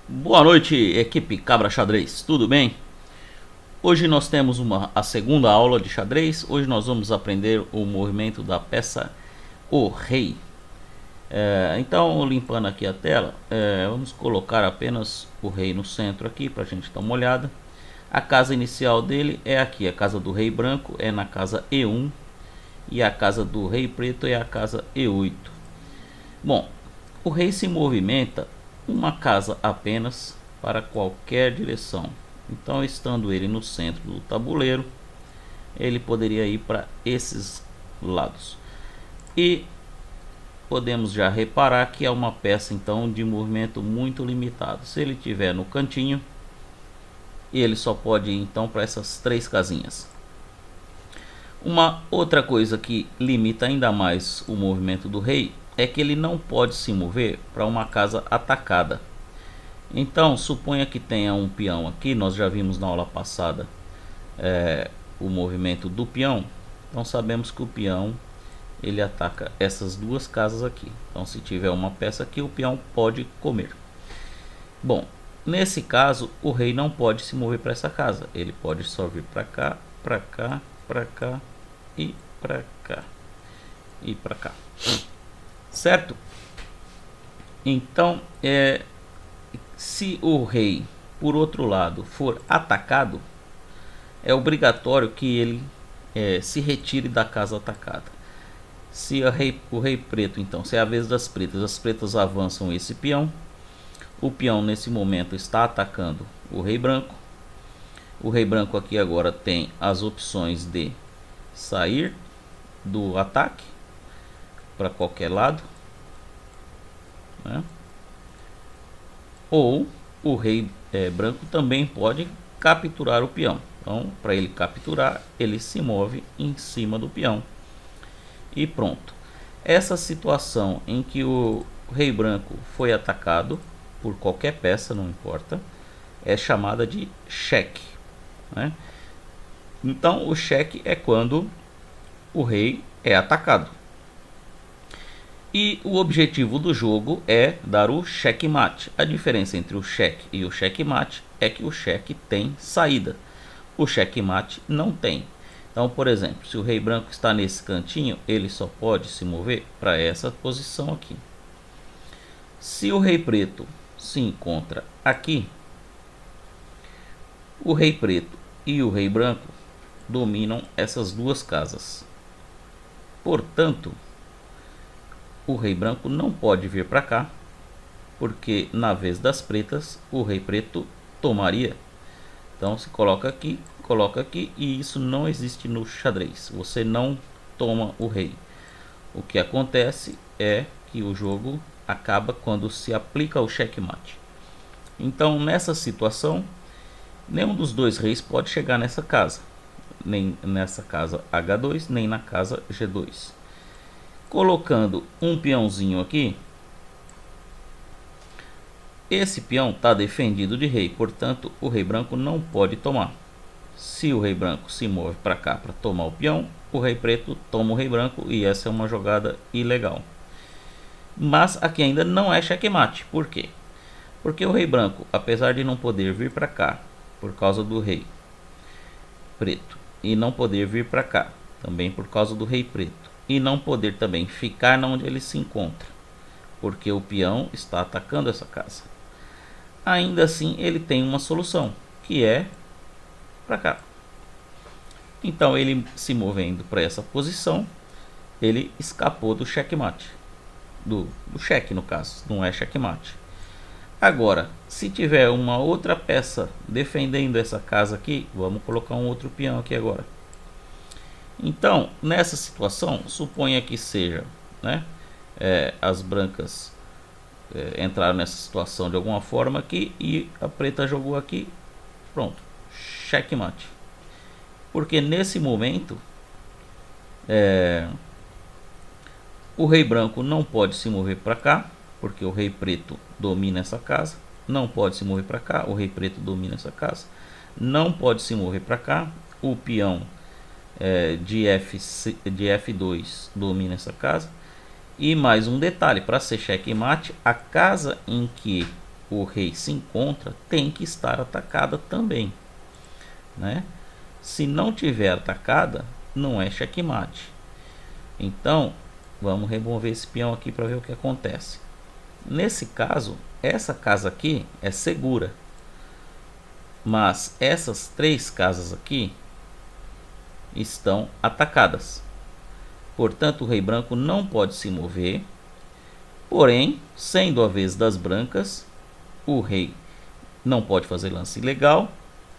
Boa noite, equipe Cabra Xadrez, tudo bem? Hoje nós temos a segunda aula de xadrez. Hoje nós vamos aprender o movimento da peça O Rei. Então, limpando aqui a tela, vamos colocar apenas o rei no centro aqui para a gente dar uma olhada. A casa inicial dele é aqui, a casa do rei branco é na casa E1 e a casa do rei preto é a casa E8. Bom, o rei se movimenta uma casa apenas para qualquer direção. Então, estando ele no centro do tabuleiro, ele poderia ir para esses lados. E podemos já reparar que é uma peça então de movimento muito limitado. Se ele estiver no cantinho, ele só pode ir então para essas três casinhas. Uma outra coisa que limita ainda mais o movimento do rei é que ele não pode se mover para uma casa atacada. Então, suponha que tenha um peão aqui. Nós já vimos na aula passada o movimento do peão. Então, sabemos que o peão ele ataca essas duas casas aqui. Então, se tiver uma peça aqui, o peão pode comer. Bom, nesse caso, o rei não pode se mover para essa casa. Ele pode só vir para cá, para cá, para cá e para cá e para cá. Certo? Então, se o rei, por outro lado, for atacado, é obrigatório que ele se retire da casa atacada. Se o rei preto, então, se é a vez das pretas, as pretas avançam esse peão. O peão nesse momento está atacando o rei branco. O rei branco aqui agora tem as opções de sair do ataque para qualquer lado, né? Ou o rei branco também pode capturar o peão. Então, para ele capturar, ele se move em cima do peão. E pronto. Essa situação em que o rei branco foi atacado por qualquer peça, não importa, é chamada de cheque, né? Então, o cheque é quando o rei é atacado. E o objetivo do jogo é dar o checkmate. A diferença entre o cheque e o checkmate é que o cheque tem saída. O checkmate não tem. Então, por exemplo, se o rei branco está nesse cantinho, ele só pode se mover para essa posição aqui. Se o rei preto se encontra aqui, o rei preto e o rei branco dominam essas duas casas. Portanto, o rei branco não pode vir para cá, porque na vez das pretas, o rei preto tomaria. Então, se coloca aqui, e isso não existe no xadrez. Você não toma o rei. O que acontece é que o jogo acaba quando se aplica o checkmate. Então, nessa situação, nenhum dos dois reis pode chegar nessa casa, nem nessa casa H2, nem na casa G2. Colocando um peãozinho aqui, esse peão está defendido de rei, portanto o rei branco não pode tomar. Se o rei branco se move para cá para tomar o peão, o rei preto toma o rei branco e essa é uma jogada ilegal. Mas aqui ainda não é checkmate. Por quê? Porque o rei branco, apesar de não poder vir para cá por causa do rei preto e não poder vir para cá também por causa do rei preto e não poder também ficar onde ele se encontra, porque o peão está atacando essa casa, ainda assim ele tem uma solução, que é para cá. Então, ele se movendo para essa posição, ele escapou do checkmate, do cheque no caso, não é checkmate. Agora, se tiver uma outra peça defendendo essa casa aqui, vamos colocar um outro peão aqui agora. Então, nessa situação, suponha que seja, né, as brancas entraram nessa situação de alguma forma aqui e a preta jogou aqui, pronto, checkmate. Porque nesse momento, o rei branco não pode se mover para cá, porque o rei preto domina essa casa. Não pode se mover para cá, o rei preto domina essa casa. Não pode se mover para cá, o peão de F2 domina essa casa. E mais um detalhe, para ser checkmate, a casa em que o rei se encontra tem que estar atacada também, né? Se não tiver atacada, não é checkmate. Então, vamos remover esse peão aqui para ver o que acontece. Nesse caso, essa casa aqui é segura, mas essas 3 casas aqui estão atacadas. Portanto, o rei branco não pode se mover. Porém, sendo a vez das brancas, o rei não pode fazer lance ilegal,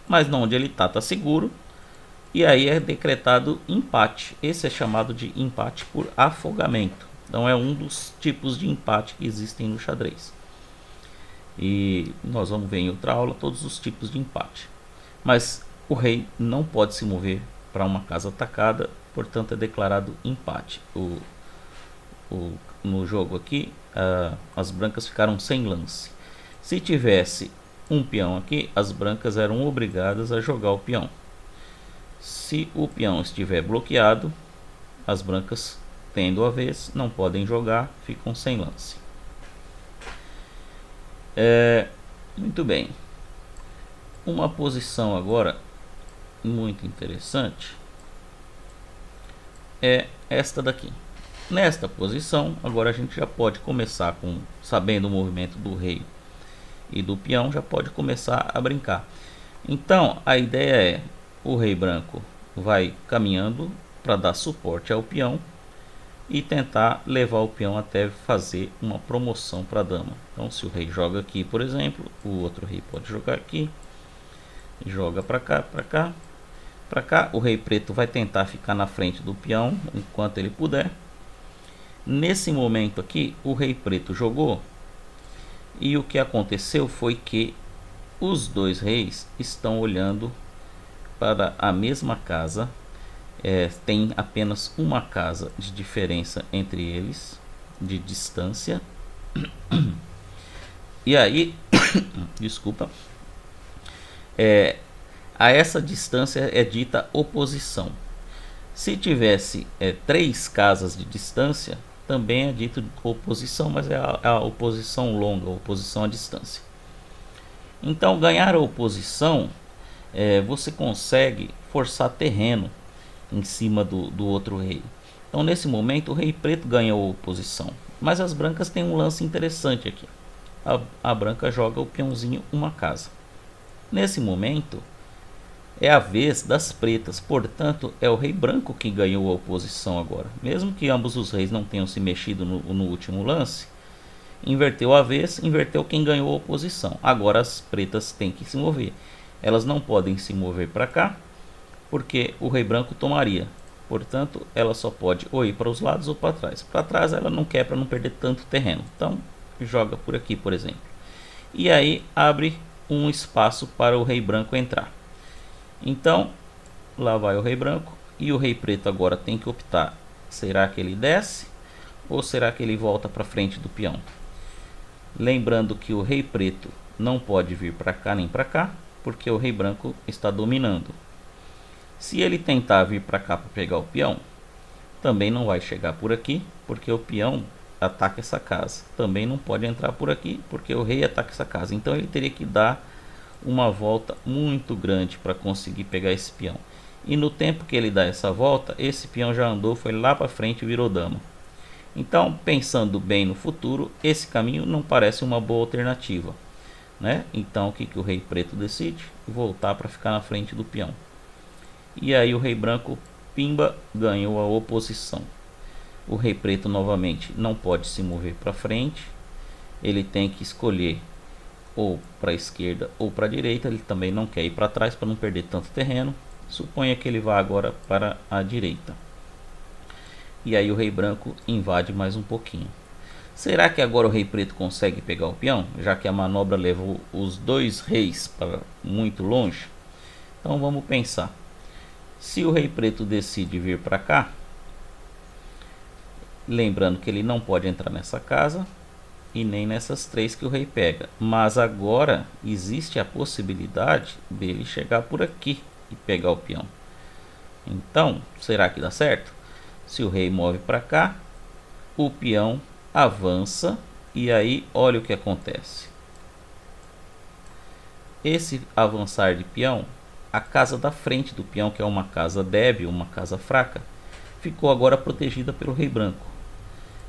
mas onde ele está seguro. E aí é decretado empate. Esse é chamado de empate por afogamento. Então é um dos tipos de empate que existem no xadrez. E nós vamos ver em outra aula todos os tipos de empate. Mas o rei não pode se mover para uma casa atacada, portanto é declarado empate. No jogo aqui, as brancas ficaram sem lance. Se tivesse um peão aqui, as brancas eram obrigadas a jogar o peão. Se o peão estiver bloqueado, as brancas, tendo a vez, não podem jogar, ficam sem lance. Muito bem. Uma posição agora muito interessante é esta daqui. Nesta posição, agora a gente já pode começar sabendo o movimento do rei e do peão, já pode começar a brincar. Então, a ideia é: o rei branco vai caminhando para dar suporte ao peão e tentar levar o peão até fazer uma promoção para a dama. Então, se o rei joga aqui, por exemplo, o outro rei pode jogar aqui, joga para cá, para cá, para cá. O rei preto vai tentar ficar na frente do peão enquanto ele puder. Nesse momento aqui, o rei preto jogou, e o que aconteceu foi que os 2 reis estão olhando para a mesma casa. Tem apenas uma casa de diferença entre eles, de distância. E aí, desculpa, a essa distância é dita oposição. Se tivesse 3 casas de distância, também é dito oposição, mas é a oposição longa, a oposição à distância. Então, ganhar a oposição, você consegue forçar terreno em cima do outro rei. Então, nesse momento, o rei preto ganhou a oposição, mas as brancas têm um lance interessante aqui. A branca joga o peãozinho uma casa. Nesse momento, é a vez das pretas, portanto é o rei branco que ganhou a oposição agora. Mesmo que ambos os reis não tenham se mexido no último lance, inverteu a vez, inverteu quem ganhou a oposição. Agora as pretas têm que se mover. Elas não podem se mover para cá, porque o rei branco tomaria. Portanto, ela só pode ou ir para os lados ou para trás. Para trás ela não quer, para não perder tanto terreno. Então joga por aqui, por exemplo. E aí abre um espaço para o rei branco entrar. Então, lá vai o rei branco, e o rei preto agora tem que optar: será que ele desce ou será que ele volta para frente do peão? Lembrando que o rei preto não pode vir para cá nem para cá, porque o rei branco está dominando. Se ele tentar vir para cá para pegar o peão, também não vai chegar por aqui, porque o peão ataca essa casa. Também não pode entrar por aqui, porque o rei ataca essa casa. Então ele teria que dar uma volta muito grande para conseguir pegar esse peão. E no tempo que ele dá essa volta, esse peão já andou, foi lá para frente e virou dama. Então, pensando bem no futuro, esse caminho não parece uma boa alternativa, né? Então, o que o rei preto decide? Voltar para ficar na frente do peão. E aí o rei branco, pimba, ganhou a oposição. O rei preto novamente não pode se mover para frente. Ele tem que escolher ou para a esquerda ou para a direita. Ele também não quer ir para trás para não perder tanto terreno. Suponha que ele vá agora para a direita. E aí o rei branco invade mais um pouquinho. Será que agora o rei preto consegue pegar o peão, já que a manobra levou os 2 reis para muito longe? Então vamos pensar. Se o rei preto decide vir para cá, lembrando que ele não pode entrar nessa casa e nem nessas 3 que o rei pega, mas agora existe a possibilidade dele chegar por aqui e pegar o peão. Então, será que dá certo? Se o rei move para cá, o peão avança e aí olha o que acontece. esse avançar de peão, a casa da frente do peão, que é uma casa débil, uma casa fraca, ficou agora protegida pelo rei branco.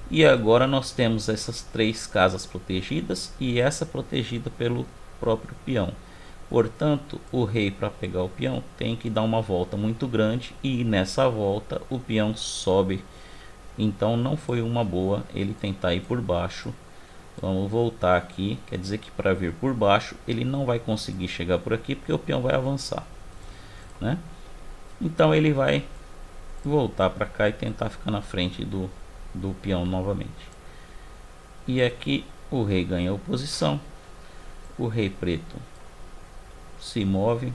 E agora nós temos essas 3 casas protegidas e essa protegida pelo próprio peão. Portanto, o rei, para pegar o peão, tem que dar uma volta muito grande e nessa volta o peão sobe. Então não foi uma boa ele tentar ir por baixo. Vamos voltar aqui, quer dizer que para vir por baixo ele não vai conseguir chegar por aqui porque o peão vai avançar, né? Então ele vai voltar para cá e tentar ficar na frente do peão novamente. E aqui o rei ganha oposição, o rei preto se move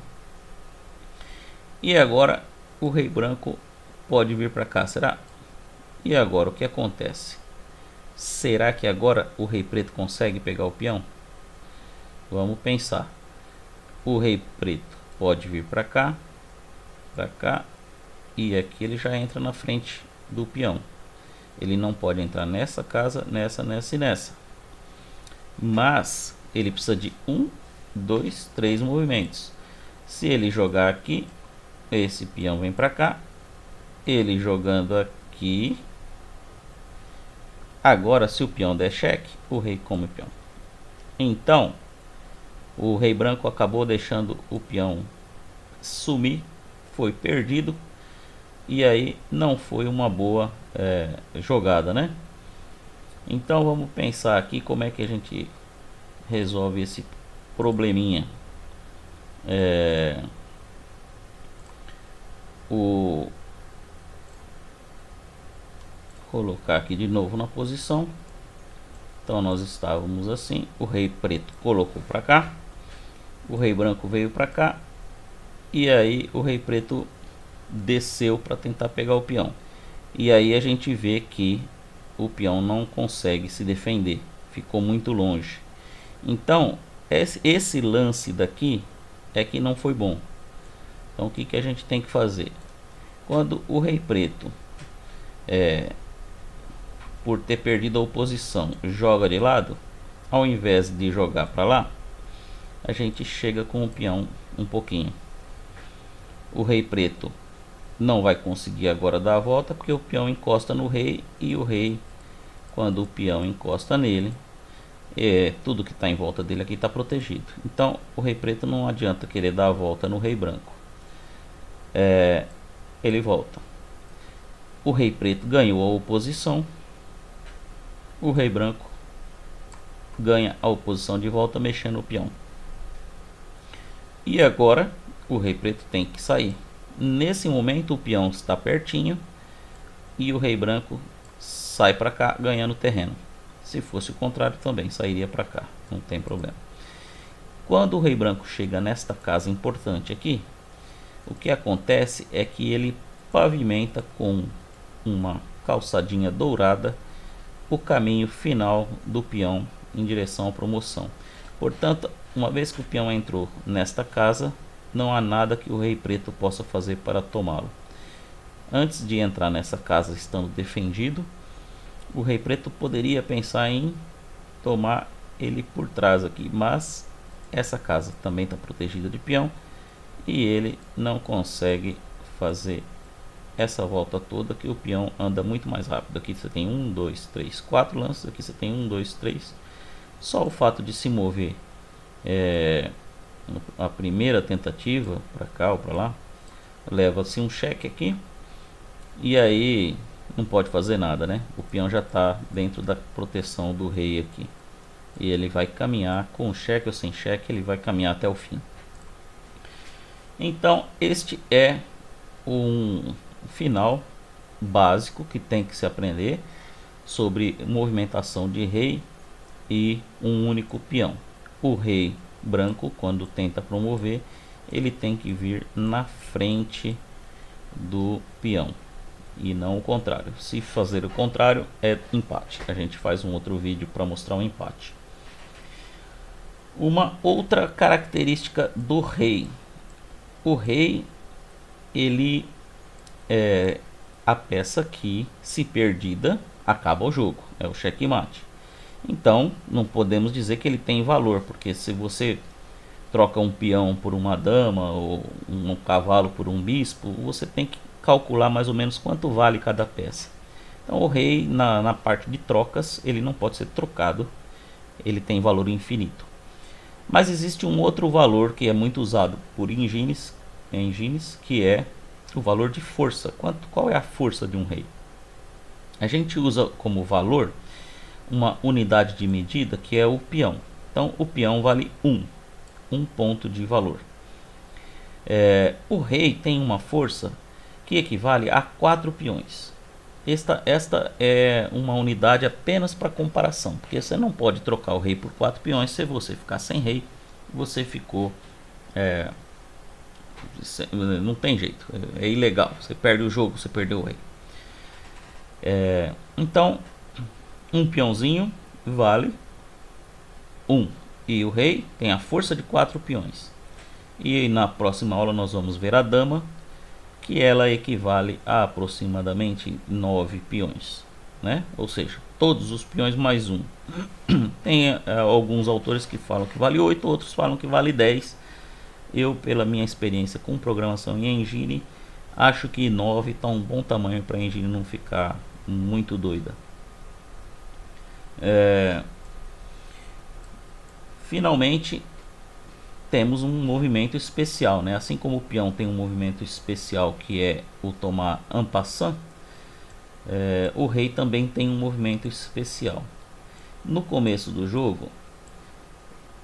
e agora o rei branco pode vir para cá, será? E agora o que acontece? Será que agora o rei preto consegue pegar o peão? Vamos pensar. O rei preto pode vir para cá, e aqui ele já entra na frente do peão. Ele não pode entrar nessa casa, nessa e nessa. Mas ele precisa de 1, 2, 3 movimentos. Se ele jogar aqui, esse peão vem para cá. Ele jogando aqui. Agora, se o peão der cheque, o rei come o peão. Então, o rei branco acabou deixando o peão sumir, foi perdido. E aí não foi uma boa jogada, né? Então vamos pensar aqui como é que a gente resolve esse probleminha. Colocar aqui de novo na posição. Então nós estávamos assim, o rei preto colocou para cá, o rei branco veio para cá, e aí o rei preto desceu para tentar pegar o peão. E aí a gente vê que o peão não consegue se defender, ficou muito longe. Então esse lance daqui é que não foi bom. Então o que a gente tem que fazer? Quando o rei preto, por ter perdido a oposição, joga de lado, ao invés de jogar para lá, a gente chega com o peão um pouquinho. O rei preto não vai conseguir agora dar a volta porque o peão encosta no rei, e o rei, quando o peão encosta nele, tudo que está em volta dele aqui está protegido. Então o rei preto não adianta querer dar a volta no rei branco. Ele volta. O rei preto ganhou a oposição. O rei branco ganha a oposição de volta mexendo o peão. E agora o rei preto tem que sair. Nesse momento o peão está pertinho e o rei branco sai para cá ganhando terreno. Se fosse o contrário também sairia para cá, não tem problema. Quando o rei branco chega nesta casa importante aqui, o que acontece é que ele pavimenta com uma calçadinha dourada o caminho final do peão em direção à promoção. Portanto, uma vez que o peão entrou nesta casa, não há nada que o rei preto possa fazer para tomá-lo. Antes de entrar nessa casa estando defendido, o rei preto poderia pensar em tomar ele por trás aqui, mas essa casa também está protegida de peão e ele não consegue fazer essa volta toda, que o peão anda muito mais rápido. Aqui você tem 1, 2, 3, 4 lances, aqui você tem 1, 2, 3. Só o fato de se mover a primeira tentativa para cá ou para lá, leva-se um cheque aqui, e aí não pode fazer nada, né? O peão já está dentro da proteção do rei aqui, e ele vai caminhar com cheque ou sem cheque, ele vai caminhar até o fim. Então este é um final básico que tem que se aprender sobre movimentação de rei e um único peão. O rei branco, quando tenta promover, ele tem que vir na frente do peão e não o contrário. Se fazer o contrário é empate. A gente faz um outro vídeo para mostrar um empate. Uma outra característica do rei: o rei, ele é a peça que, se perdida, acaba o jogo, é o checkmate. Então não podemos dizer que ele tem valor, porque se você troca um peão por uma dama ou um cavalo por um bispo, você tem que calcular mais ou menos quanto vale cada peça. Então o rei na parte de trocas ele não pode ser trocado, ele tem valor infinito. Mas existe um outro valor que é muito usado por engines, que é o valor de força. Qual é a força de um rei? A gente usa como valor uma unidade de medida que é o peão. Então o peão vale 1 ponto de valor. O rei tem uma força que equivale a 4 peões. Esta é uma unidade apenas para comparação, porque você não pode trocar o rei por 4 peões. Se você ficar sem rei, você ficou... não tem jeito, é ilegal, você perde o jogo, você perdeu o rei. Então, um peãozinho vale 1, e o rei tem a força de 4 peões. E na próxima aula nós vamos ver a dama, que ela equivale a aproximadamente 9 peões, né? Ou seja, todos os peões mais 1. Tem alguns autores que falam que vale 8, outros falam que vale 10. Eu, pela minha experiência com programação em engine, acho que 9 está um bom tamanho para a engine não ficar muito doida. Finalmente temos um movimento especial, né? Assim como o peão tem um movimento especial que é o tomar en passant, o rei também tem um movimento especial. No começo do jogo,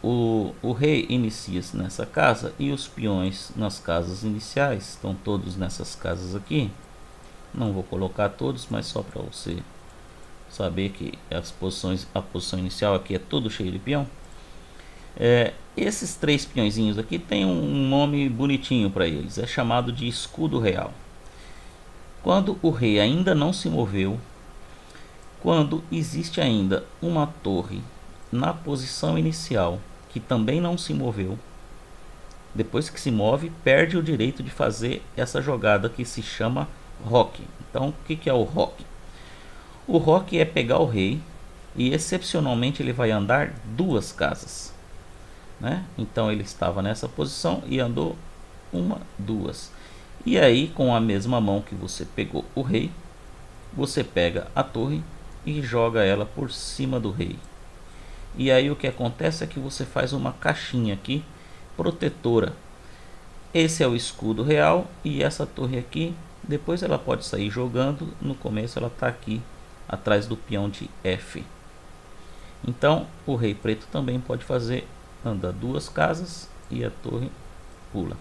o rei inicia-se nessa casa e os peões nas casas iniciais estão todos nessas casas aqui. Não vou colocar todos, mas só para você saber que a posição inicial aqui é todo cheio de peão. Esses 3 peõezinhos aqui tem um nome bonitinho para eles, é chamado de escudo real. Quando o rei ainda não se moveu, quando existe ainda uma torre na posição inicial que também não se moveu, depois que se move, perde o direito de fazer essa jogada que se chama roque. Então, o que é o roque? O roque é pegar o rei e excepcionalmente ele vai andar 2 casas, né? Então ele estava nessa posição e andou 1, 2. E aí, com a mesma mão que você pegou o rei, você pega a torre e joga ela por cima do rei. E aí o que acontece é que você faz uma caixinha aqui protetora. Esse é o escudo real e essa torre aqui, depois ela pode sair jogando. No começo ela está aqui atrás do peão de F. Então o rei preto também pode fazer, anda 2 casas e a torre pula.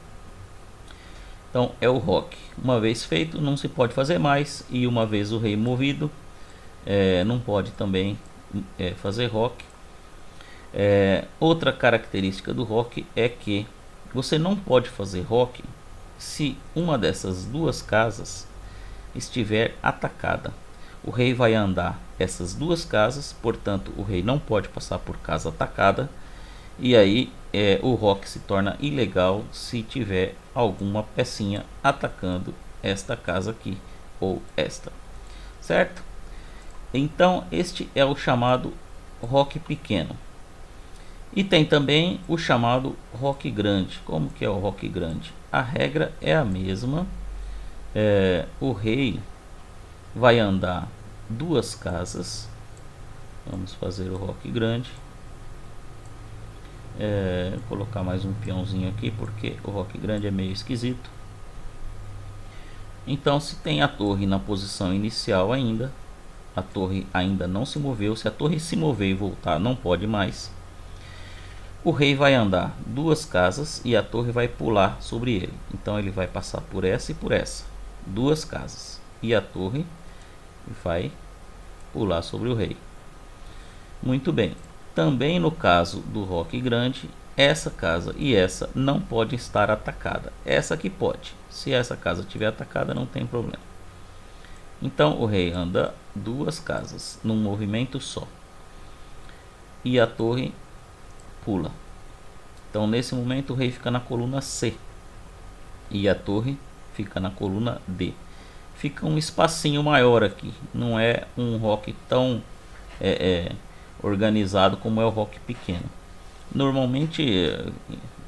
Então é o roque. Uma vez feito não se pode fazer mais, e uma vez o rei movido não pode também fazer roque. Outra característica do roque é que você não pode fazer roque se uma dessas 2 casas estiver atacada. O rei vai andar essas 2 casas, portanto o rei não pode passar por casa atacada, e aí o roque se torna ilegal se tiver alguma pecinha atacando esta casa aqui ou esta, certo? Então este é o chamado roque pequeno. E tem também o chamado roque grande. Como que é o roque grande? A regra é a mesma. O rei vai andar 2 casas. Vamos fazer o roque grande. Vou colocar mais um peãozinho aqui porque o roque grande é meio esquisito. Então, se tem a torre na posição inicial ainda, a torre ainda não se moveu. Se a torre se mover e voltar, não pode mais. O rei vai andar 2 casas e a torre vai pular sobre ele. Então ele vai passar por essa e por essa, 2 casas, e a torre vai pular sobre o rei. Muito bem. Também no caso do roque grande, essa casa e essa não podem estar atacada. Essa aqui pode. Se essa casa estiver atacada, não tem problema. Então o rei anda 2 casas num movimento só e a torre pula. Então nesse momento o rei fica na coluna C e a torre fica na coluna D. Fica um espacinho maior aqui. Não é um roque tão organizado como é o roque pequeno. Normalmente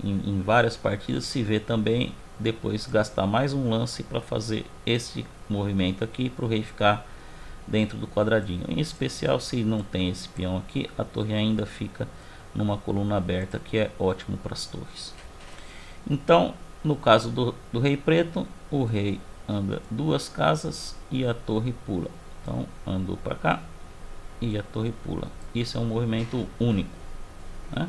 em várias partidas se vê também depois gastar mais um lance para fazer esse movimento aqui para o rei ficar dentro do quadradinho. Em especial se não tem esse peão aqui, a torre ainda fica numa coluna aberta, que é ótimo para as torres. Então, no caso do rei preto, o rei anda 2 casas e a torre pula. Então andou para cá e a torre pula. Isso é um movimento único, né?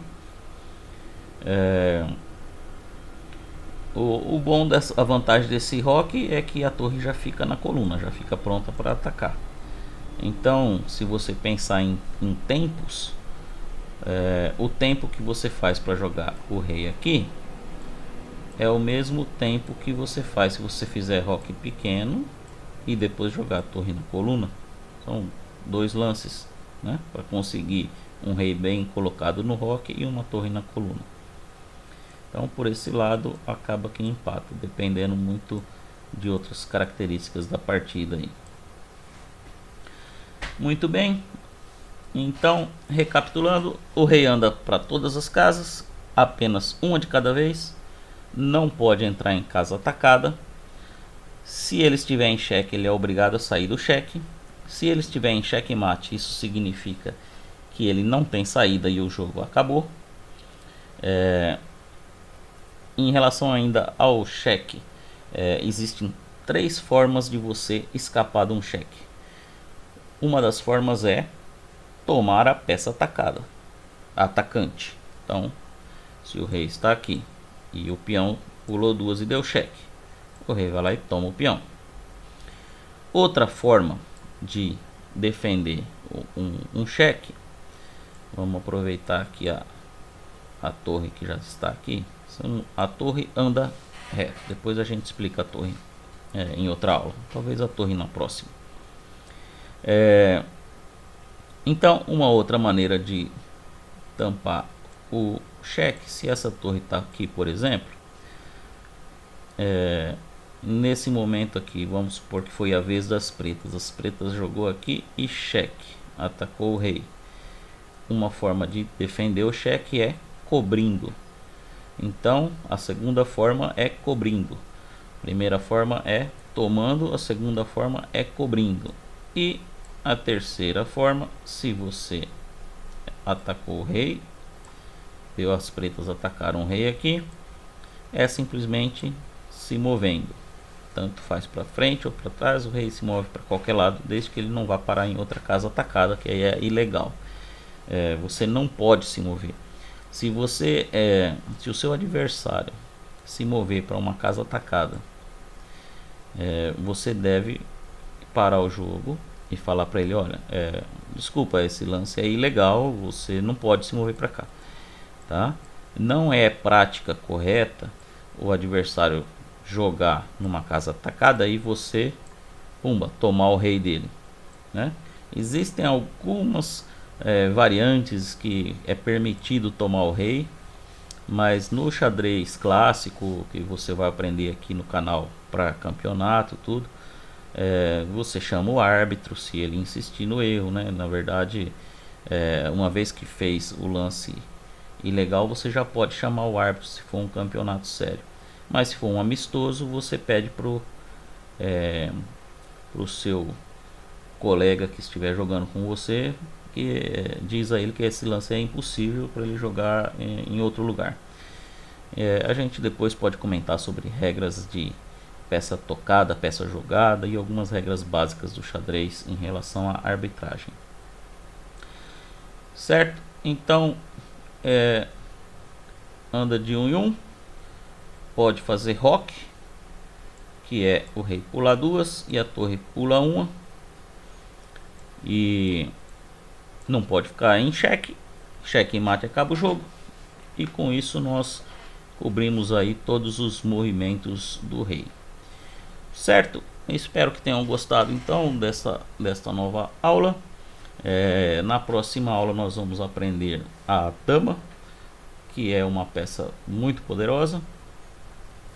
O bom a vantagem desse roque é que a torre já fica na coluna, já fica pronta para atacar. Então, se você pensar em tempos, o tempo que você faz para jogar o rei aqui é o mesmo tempo que você faz se você fizer roque pequeno e depois jogar a torre na coluna. São 2 lances, né, para conseguir um rei bem colocado no roque e uma torre na coluna. Então, por esse lado, acaba que empata, dependendo muito de outras características da partida aí. Muito bem. Então, recapitulando, o rei anda para todas as casas, apenas uma de cada vez. Não pode entrar em casa atacada. Se ele estiver em xeque, ele é obrigado a sair do xeque. Se ele estiver em xeque-mate, isso significa que ele não tem saída e o jogo acabou. Em relação ainda ao xeque, existem 3 formas de você escapar de um xeque. Uma das formas é tomar a peça atacante. Então, se o rei está aqui e o peão pulou 2 e deu xeque, o rei vai lá e toma o peão. Outra forma de defender um xeque, vamos aproveitar aqui a torre que já está aqui. A torre anda reto, depois a gente explica a torre em outra aula, talvez a torre na próxima. Então, uma outra maneira de tampar o xeque, se essa torre está aqui, por exemplo, nesse momento aqui, vamos supor que foi a vez das pretas. As pretas jogou aqui e xeque, atacou o rei. Uma forma de defender o xeque é cobrindo. Então, a segunda forma é cobrindo. A primeira forma é tomando, a segunda forma é cobrindo. E a terceira forma, se você atacou o rei, viu, as pretas atacaram o rei aqui, é simplesmente se movendo. Tanto faz para frente ou para trás, o rei se move para qualquer lado, desde que ele não vá parar em outra casa atacada, que aí é ilegal. Você não pode se mover. Se o seu adversário se mover para uma casa atacada, você deve parar o jogo e falar para ele: olha, desculpa, esse lance é ilegal, você não pode se mover para cá, tá? Não é prática correta o adversário jogar numa casa atacada e você, tomar o rei dele, né? Existem algumas variantes que é permitido tomar o rei, mas no xadrez clássico, que você vai aprender aqui no canal para campeonato, tudo, você chama o árbitro se ele insistir no erro, né? Na verdade, uma vez que fez o lance ilegal, você já pode chamar o árbitro se for um campeonato sério. Mas se for um amistoso, você pede pro seu colega que estiver jogando com você, que diz a ele que esse lance é impossível para ele jogar em outro lugar. A gente depois pode comentar sobre regras de peça tocada, peça jogada e algumas regras básicas do xadrez em relação à arbitragem. Certo? Então, anda de 1 em 1, pode fazer roque, que é o rei pular 2 e a torre pula 1, e não pode ficar em xeque. Xeque e mate acaba o jogo, e com isso nós cobrimos aí todos os movimentos do rei. Certo? Espero que tenham gostado então desta nova aula. Na próxima aula nós vamos aprender a dama, que é uma peça muito poderosa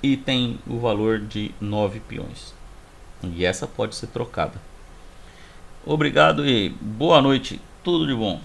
e tem o valor de 9 peões, e essa pode ser trocada. Obrigado e boa noite, tudo de bom.